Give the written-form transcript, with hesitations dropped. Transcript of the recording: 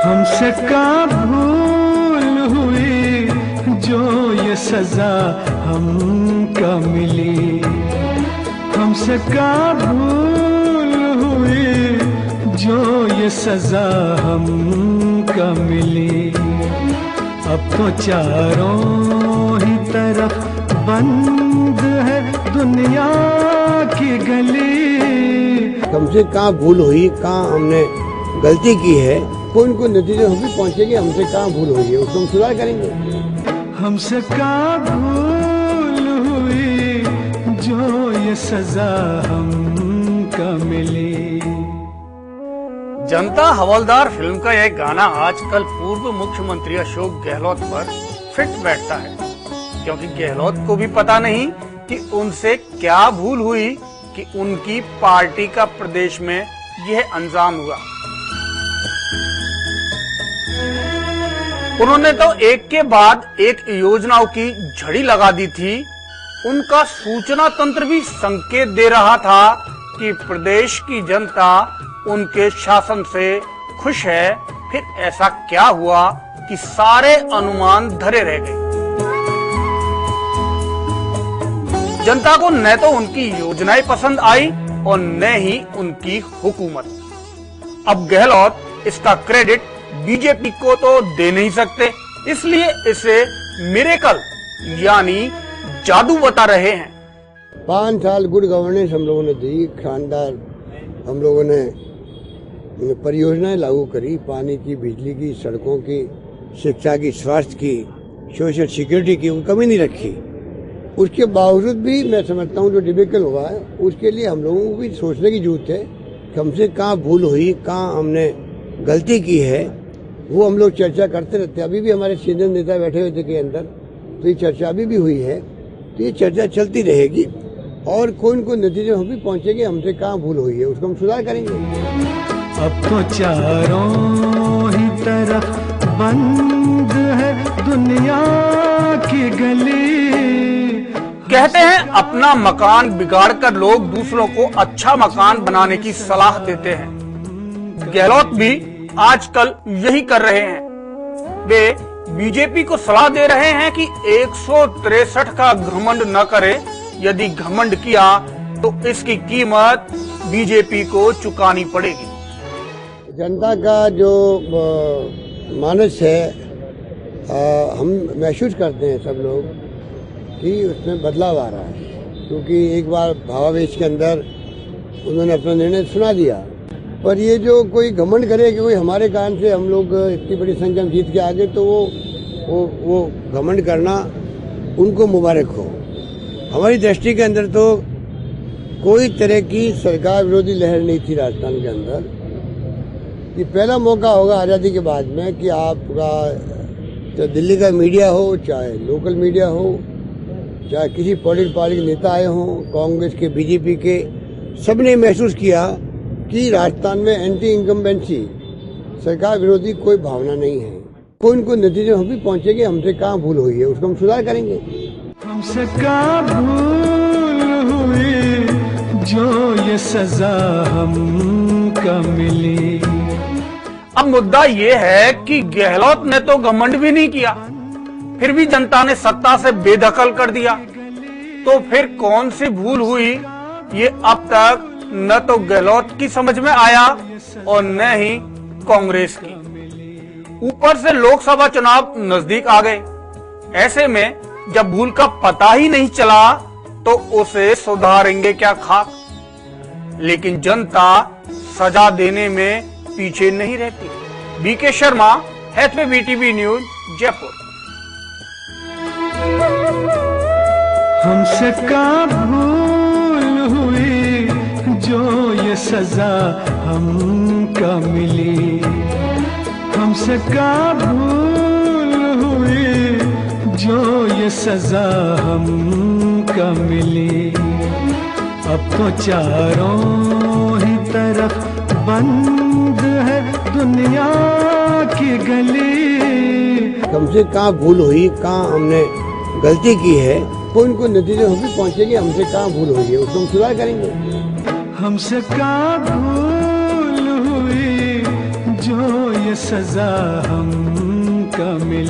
हमसे का भूल हुई जो ये सजा हमका मिली, हमसे का भूल हुई जो ये सजा हमका मिली। अब तो चारों ही तरफ बंद है दुनिया की गली। हमसे कहाँ भूल हुई, कहाँ हमने गलती की है, कौन कौन नतीजे हम भी पहुँचेंगे, हमसे कहाँ भूल हुई है उसको हम सुधार करेंगे। हमसे कहाँ भूल हुई जो ये सजा हमका मिली। जनता हवलदार फिल्म का यह गाना आजकल पूर्व मुख्यमंत्री अशोक गहलोत पर फिट बैठता है, क्योंकि गहलोत को भी पता नहीं कि उनसे क्या भूल हुई कि उनकी पार्टी का प्रदेश में यह अंजाम हुआ। उन्होंने तो एक के बाद एक योजनाओं की झड़ी लगा दी थी। उनका सूचना तंत्र भी संकेत दे रहा था कि प्रदेश की जनता उनके शासन से खुश है। फिर ऐसा क्या हुआ कि सारे अनुमान धरे रह गए। जनता को न तो उनकी योजनाएं पसंद आई और न ही उनकी हुकूमत। अब गहलोत इसका क्रेडिट बीजेपी को तो दे नहीं सकते, इसलिए इसे मिरेकल यानी जादू बता रहे हैं। 5 साल गुड गवर्नेंस हम लोगों ने दी, शानदार हम लोगों ने परियोजनाएं लागू करी, पानी की, बिजली की, सड़कों की, शिक्षा की, स्वास्थ्य की, सोशल सिक्योरिटी की, उन कमी नहीं रखी। उसके बावजूद भी मैं समझता हूँ जो डिबेकल हुआ है उसके लिए हम लोगों को भी सोचने की जरूरत है कि हमसे कहाँ भूल हुई, कहाँ हमने गलती की है, वो हम लोग चर्चा करते रहते हैं। अभी भी हमारे सीनियर नेता बैठे हुए थे के अंदर, तो ये चर्चा अभी भी हुई है, तो ये चर्चा चलती रहेगी और कौन कौन नतीजे हम भी पहुंचेंगे, हमसे कहाँ भूल हुई है उसको हम सुधार करेंगे। अब तो चारों ही तरफ बंद है दुनिया की गली। कहते हैं अपना मकान बिगाड़कर लोग दूसरों को अच्छा मकान बनाने की सलाह देते हैं। गहलोत भी आजकल यही कर रहे हैं। वे बीजेपी को सलाह दे रहे हैं कि 163 का घमंड न करे। यदि घमंड किया तो इसकी कीमत बीजेपी को चुकानी पड़ेगी। जनता का जो मानस है हम महसूस करते हैं सब लोग कि उसमें बदलाव आ रहा है, क्योंकि एक बार भावावेश के अंदर उन्होंने अपना निर्णय सुना दिया। पर ये जो कोई घमंड करे कि कोई हमारे कारण से हम लोग इतनी बड़ी संख्या में जीत के आगे, तो वो घमंड करना उनको मुबारक हो। हमारी दृष्टि के अंदर तो कोई तरह की सरकार विरोधी लहर नहीं थी राजस्थान के अंदर। ये पहला मौका होगा आज़ादी के बाद में कि आपका चाहे दिल्ली का मीडिया हो, चाहे लोकल मीडिया हो, चाहे किसी पॉलिटिकल पार्टी के नेता आए हों, कांग्रेस के, बीजेपी के, सबने महसूस किया कि राजस्थान में एंटी इनकम्बेंसी, सरकार विरोधी कोई भावना नहीं है। कौन कौन नतीजे हम भी पहुंचेंगे, हमसे कहाँ भूल हुई है उसको हम सुधार करेंगे। हमसे कहाँ भूल हुई जो ये सजा हमका मिली। अब मुद्दा ये है कि गहलोत ने तो घमंड भी नहीं किया, फिर भी जनता ने सत्ता से बेदखल कर दिया। तो फिर कौन सी भूल हुई, ये अब तक न तो गहलोत की समझ में आया और न ही कांग्रेस की। ऊपर से लोकसभा चुनाव नजदीक आ गए। ऐसे में जब भूल का पता ही नहीं चला तो उसे सुधारेंगे क्या खाक। लेकिन जनता सजा देने में पीछे नहीं रहती। B K Sharma, Hathway VTV news, Jaipur. हमसे कहाँ भूल हुई जो ये सजा हमका मिली। हमसे कहाँ भूल हुई जो ये सजा हमका मिली। अब तो चारों ही तरफ बंद है दुनिया की गली। हमसे कहाँ भूल हुई, कहाँ हमने गलती की है, कौन कौन नतीजे हम भी पहुंचेंगे, हमसे कहाँ भूल हुई है उसको हम सुधार करेंगे। हमसे कहाँ भूल हुई जो ये सजा हमका मिली।